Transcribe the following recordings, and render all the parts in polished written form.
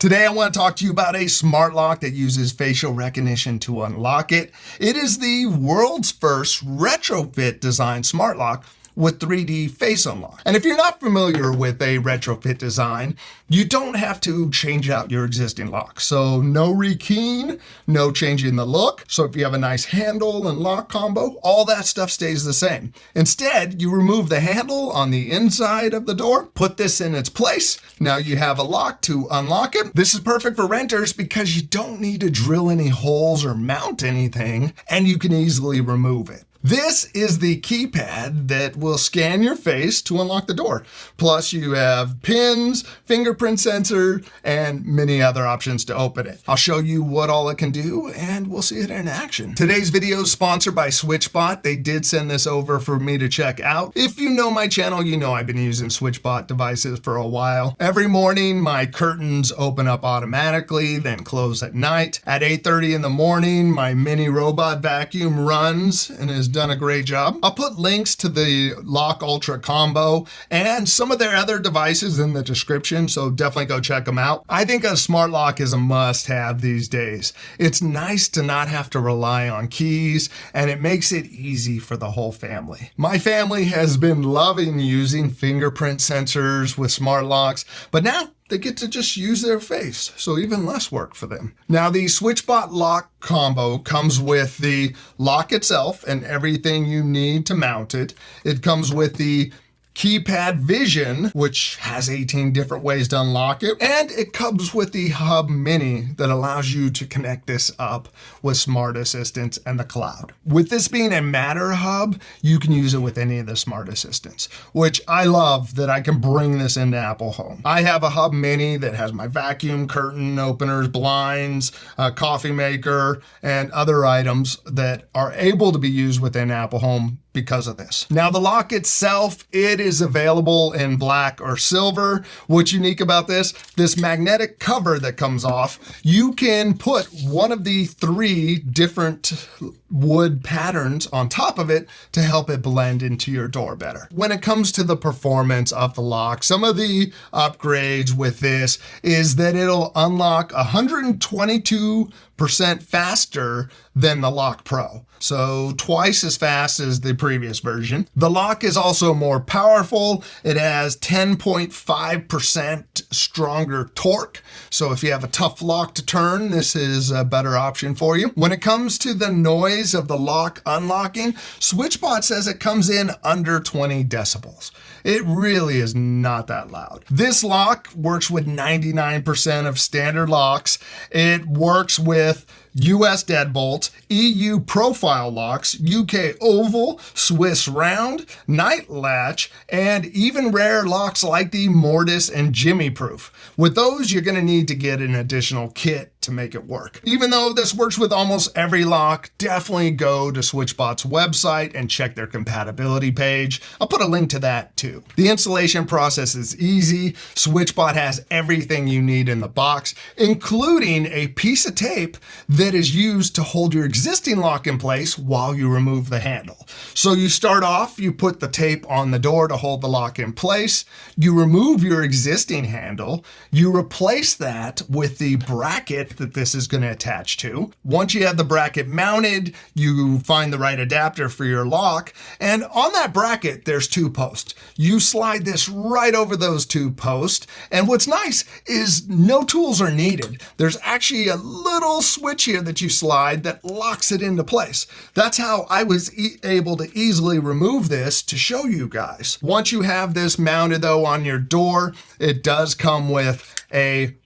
Today I want to talk to you about a smart lock that uses facial recognition to unlock it. It is the world's first retrofit designed smart lock with 3D face unlock. And if you're not familiar with a retrofit design, you don't have to change out your existing lock. So no rekeying, no changing the look. So if you have a nice handle and lock combo, all that stuff stays the same. Instead, you remove the handle on the inside of the door, put this in its place. Now you have a lock to unlock it. This is perfect for renters because you don't need to drill any holes or mount anything, and you can easily remove it. This is the keypad that will scan your face to unlock the door. Plus you have pins, fingerprint sensor, and many other options to open it. I'll show you what all it can do and we'll see it in action. Today's video is sponsored by SwitchBot. They did send this over for me to check out. If you know my channel, you know I've been using SwitchBot devices for a while. Every morning my curtains open up automatically, then close at night. At 8:30 in the morning, my mini robot vacuum runs and is done a great job. I'll put links to the Lock Ultra combo and some of their other devices in the description, so definitely go check them out. I think a smart lock is a must-have these days. It's nice to not have to rely on keys, and it makes it easy for the whole family. My family has been loving using fingerprint sensors with smart locks, but now they get to just use their face, so even less work for them. Now the SwitchBot lock combo comes with the lock itself and everything you need to mount it. It comes with the Keypad Vision, which has 18 different ways to unlock it. And it comes with the Hub Mini that allows you to connect this up with Smart Assistants and the cloud. With this being a Matter hub, you can use it with any of the Smart Assistants, which I love that I can bring this into Apple Home. I have a Hub Mini that has my vacuum, curtain openers, blinds, coffee maker, and other items that are able to be used within Apple Home because of this. Now the lock itself, it is available in black or silver. What's unique about this magnetic cover that comes off, you can put one of the 3 different wood patterns on top of it to help it blend into your door better. When it comes to the performance of the lock, some of the upgrades with this is that it'll unlock 122% faster than the Lock Pro. So twice as fast as the previous version. The lock is also more powerful. It has 10.5% stronger torque. So if you have a tough lock to turn, this is a better option for you. When it comes to the noise of the lock unlocking, SwitchBot says it comes in under 20 decibels. It really is not that loud. This lock works with 99% of standard locks. It works with US deadbolts, EU profile locks, UK oval, Swiss round, night latch, and even rare locks like the Mortise and Jimmy Proof. With those, you're going to need to get an additional kit to make it work. Even though this works with almost every lock, definitely go to SwitchBot's website and check their compatibility page. I'll put a link to that too. The installation process is easy. SwitchBot has everything you need in the box, including a piece of tape that is used to hold your existing lock in place while you remove the handle. So you start off, you put the tape on the door to hold the lock in place. You remove your existing handle. You replace that with the bracket that this is going to attach to. Once you have the bracket mounted, you find the right adapter for your lock. And on that bracket, there's 2 posts. You slide this right over those 2 posts. And what's nice is no tools are needed. There's actually a little switch here that you slide that locks it into place. That's how I was able to easily remove this to show you guys. Once you have this mounted though on your door, it does come with a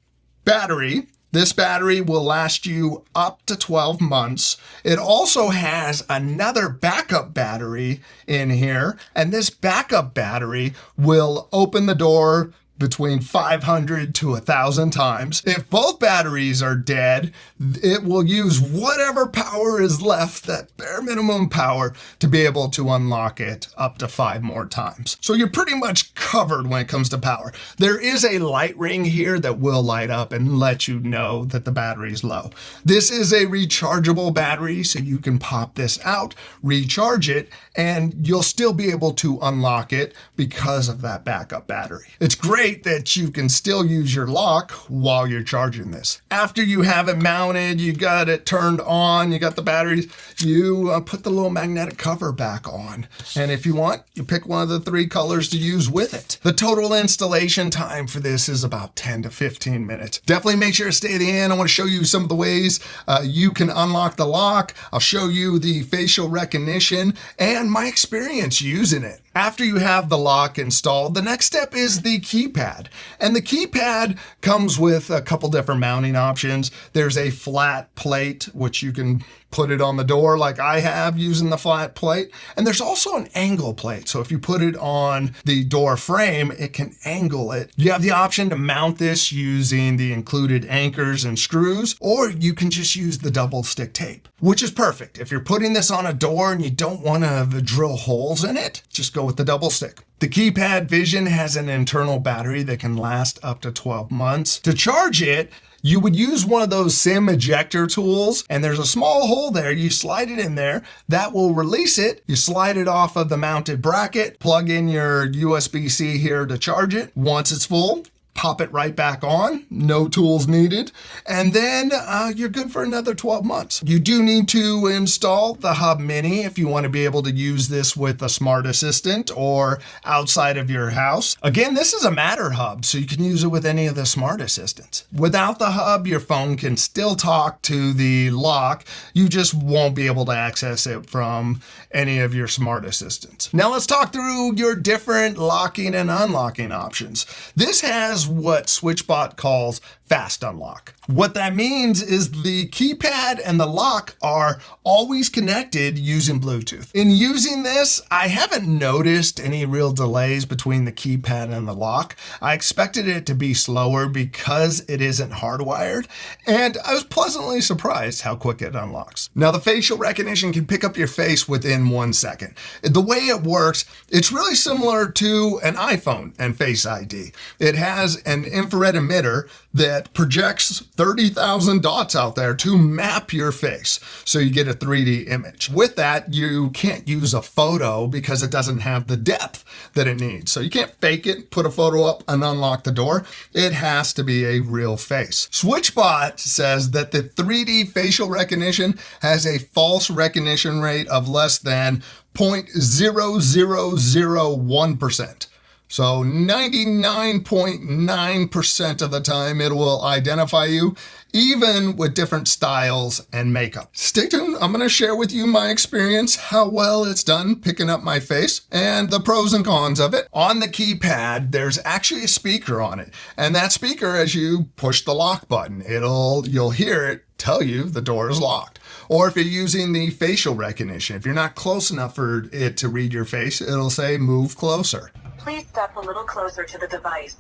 battery. This battery will last you up to 12 months. It also has another backup battery in here, and this backup battery will open the door between 500 to 1,000 times. If both batteries are dead, it will use whatever power is left, that bare minimum power, to be able to unlock it up to 5 more times. So you're pretty much covered when it comes to power. There is a light ring here that will light up and let you know that the battery is low. This is a rechargeable battery, so you can pop this out, recharge it, and you'll still be able to unlock it because of that backup battery. It's great great that you can still use your lock while you're charging this. After you have it mounted, you got it turned on, you got the batteries, you put the little magnetic cover back on. And if you want, you pick one of the 3 colors to use with it. The total installation time for this is about 10 to 15 minutes. Definitely make sure to stay to the end. I want to show you some of the ways you can unlock the lock. I'll show you the facial recognition and my experience using it. After you have the lock installed, the next step is the keypad. And the keypad comes with a couple different mounting options. There's a flat plate, which you can put it on the door like I have using the flat plate. And there's also an angle plate. So if you put it on the door frame, it can angle it. You have the option to mount this using the included anchors and screws, or you can just use the double stick tape, which is perfect. If you're putting this on a door and you don't want to drill holes in it, just go with the double stick. The Keypad Vision has an internal battery that can last up to 12 months. To charge it, you would use one of those SIM ejector tools, and there's a small hole there. You slide it in there, that will release it. You slide it off of the mounted bracket, plug in your USB-C here to charge it. Once it's full, pop it right back on, no tools needed, and then you're good for another 12 months. You do need to install the Hub Mini if you want to be able to use this with a smart assistant or outside of your house. Again, this is a Matter hub, so you can use it with any of the smart assistants. Without the hub, your phone can still talk to the lock. You just won't be able to access it from any of your smart assistants. Now let's talk through your different locking and unlocking options. This has what SwitchBot calls fast unlock. What that means is the keypad and the lock are always connected using Bluetooth. In using this, I haven't noticed any real delays between the keypad and the lock. I expected it to be slower because it isn't hardwired, and I was pleasantly surprised how quick it unlocks. Now, the facial recognition can pick up your face within 1 second. The way it works, it's really similar to an iPhone and Face ID. It has an infrared emitter that projects 30,000 dots out there to map your face, so you get a 3D image. With that, you can't use a photo because it doesn't have the depth that it needs. So you can't fake it, put a photo up and unlock the door. It has to be a real face. SwitchBot says that the 3D facial recognition has a false recognition rate of less than 0.0001%. So 99.9% of the time it will identify you, even with different styles and makeup. Stay tuned. I'm going to share with you my experience, how well it's done picking up my face, and the pros and cons of it. On the keypad, there's actually a speaker on it. And that speaker, as you push the lock button, you'll hear it tell you the door is locked. Or if you're using the facial recognition, if you're not close enough for it to read your face, it'll say move closer. Please step a little closer to the device.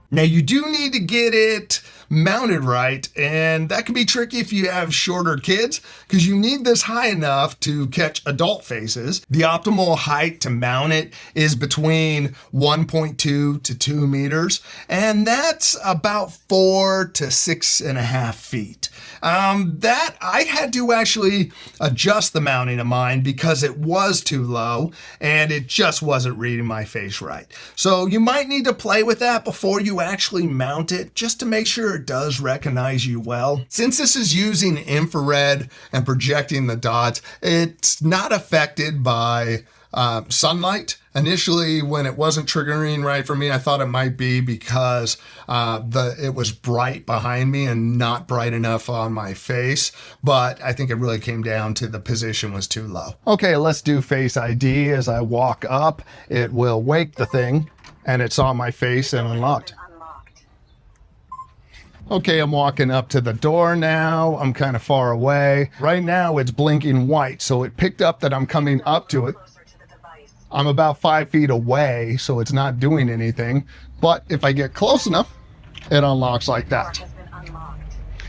Now, you do need to get it mounted right, and that can be tricky if you have shorter kids, because you need this high enough to catch adult faces. The optimal height to mount it is between 1.2 to 2 meters, and that's about 4 to 6.5 feet. That I had to actually adjust the mounting of mine because it was too low and it just wasn't reading my face right. So you might need to play with that before you actually mount it, just to make sure it does recognize you well. Since this is using infrared and projecting the dots, it's not affected by sunlight. Initially, when it wasn't triggering right for me, I thought it might be because it was bright behind me and not bright enough on my face. But I think it really came down to the position was too low. Okay, let's do Face ID. As I walk up, it will wake the thing, and it's on my face and unlocked. Okay, I'm walking up to the door now. I'm kind of far away. Right now, it's blinking white, so it picked up that I'm coming up to it. I'm about 5 feet away, so it's not doing anything. But if I get close enough, it unlocks like that.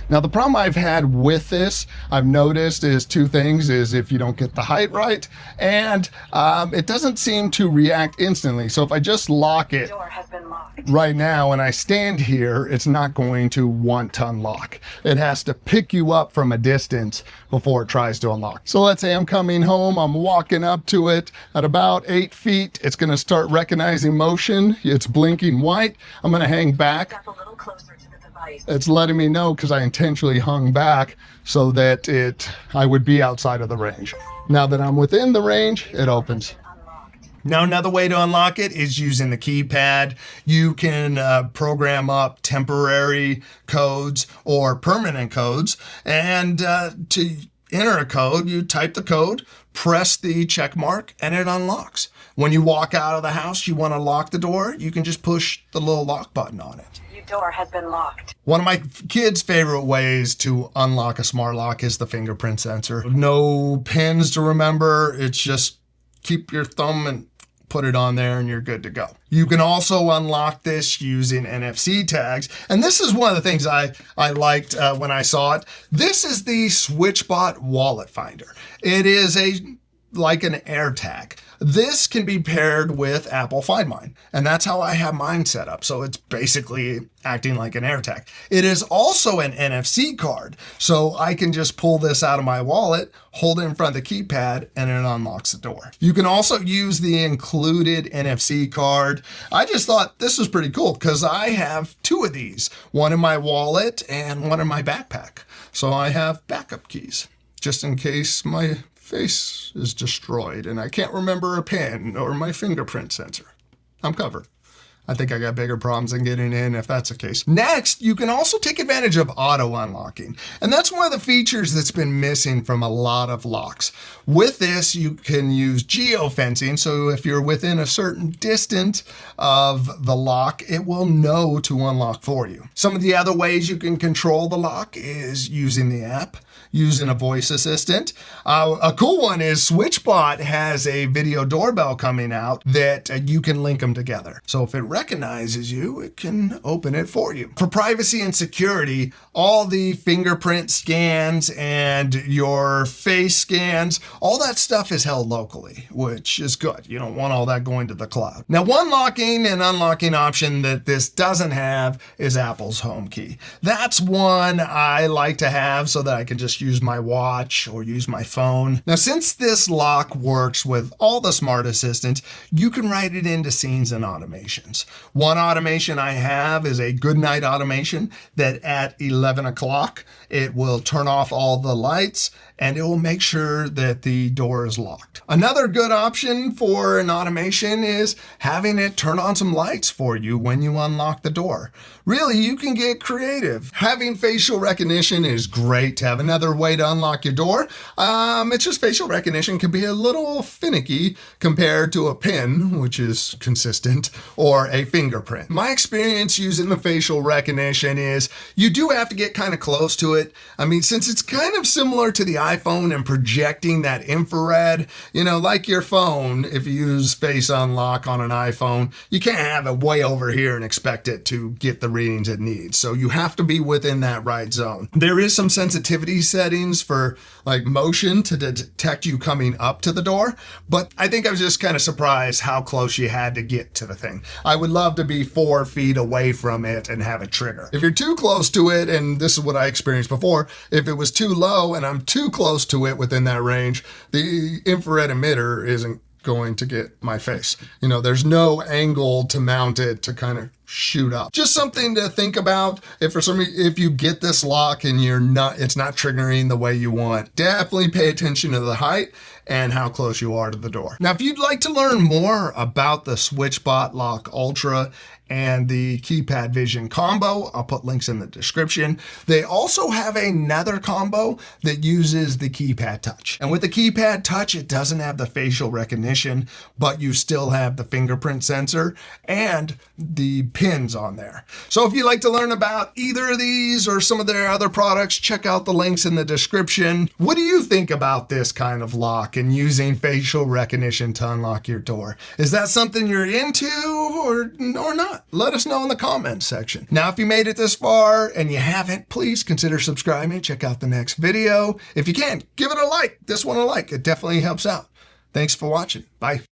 Now, the problem I've had with this, I've noticed, is two things: is if you don't get the height right, and it doesn't seem to react instantly. So if I just lock it Door has been locked. right now and I stand here, it's not going to want to unlock. It has to pick you up from a distance before it tries to unlock. So let's say I'm coming home, I'm walking up to it at about 8 feet. It's going to start recognizing motion. It's blinking white. I'm going to hang back. Step a little closer to the device. It's letting me know because I intentionally hung back so that I would be outside of the range. Now that I'm within the range, it opens. Unlocked. Now, another way to unlock it is using the keypad. You can program up temporary codes or permanent codes. And to enter a code, you type the code, press the check mark, and it unlocks. When you walk out of the house, you want to lock the door, you can just push the little lock button on it. Your door has been locked. One of my kids' favorite ways to unlock a smart lock is the fingerprint sensor. No pins to remember. It's just keep your thumb and put it on there and you're good to go. You can also unlock this using NFC tags. And this is one of the things I liked when I saw it. This is the SwitchBot wallet finder. It is like an AirTag. This can be paired with Apple Find Mine, and that's how I have mine set up. So it's basically acting like an AirTag. It is also an NFC card, so I can just pull this out of my wallet, hold it in front of the keypad, and it unlocks the door. You can also use the included NFC card. I just thought this was pretty cool because I have two of these, one in my wallet and one in my backpack. So I have backup keys just in case my face is destroyed and I can't remember a pin or my fingerprint sensor. I'm covered. I think I got bigger problems than getting in if that's the case. Next, you can also take advantage of auto unlocking. And that's one of the features that's been missing from a lot of locks. With this, you can use geofencing. So if you're within a certain distance of the lock, it will know to unlock for you. Some of the other ways you can control the lock is using the app, using a voice assistant. A cool one is SwitchBot has a video doorbell coming out that you can link them together. So if it recognizes you, it can open it for you. For privacy and security, all the fingerprint scans and your face scans, all that stuff is held locally, which is good. You don't want all that going to the cloud. Now, one locking and unlocking option that this doesn't have is Apple's Home Key. That's one I like to have so that I can just use my watch or use my phone. Now, since this lock works with all the smart assistants, you can write it into scenes and automations. One automation I have is a good night automation that at 11 o'clock, it will turn off all the lights and it will make sure that the door is locked. Another good option for an automation is having it turn on some lights for you when you unlock the door. Really, you can get creative. Having facial recognition is great to have another way to unlock your door. It's just facial recognition can be a little finicky compared to a PIN, which is consistent, or a fingerprint. My experience using the facial recognition is you do have to get kind of close to it. I mean, since it's kind of similar to the iPhone and projecting that infrared, like your phone, if you use face unlock on an iPhone, you can't have it way over here and expect it to get the readings it needs. So you have to be within that right zone. There is some sensitivity settings for like motion to detect you coming up to the door, but I think I was just kind of surprised how close you had to get to the thing. I would love to be 4 feet away from it and have it trigger. If you're too close to it, and this is what I experienced before, if it was too low and I'm too close to it within that range, the infrared emitter isn't going to get my face. There's no angle to mount it to kind of shoot up. Just something to think about. If you get this lock and it's not triggering the way you want, definitely pay attention to the height and how close you are to the door. Now, if you'd like to learn more about the SwitchBot Lock Ultra and the Keypad Vision combo, I'll put links in the description. They also have another combo that uses the Keypad Touch. And with the Keypad Touch, it doesn't have the facial recognition, but you still have the fingerprint sensor and the pins on there. So if you'd like to learn about either of these or some of their other products, check out the links in the description. What do you think about this kind of lock and using facial recognition to unlock your door? Is that something you're into or not? Let us know in the comments section. Now, if you made it this far and you haven't, please consider subscribing. Check out the next video. If you can, give it a like. This one a like. It definitely helps out. Thanks for watching. Bye.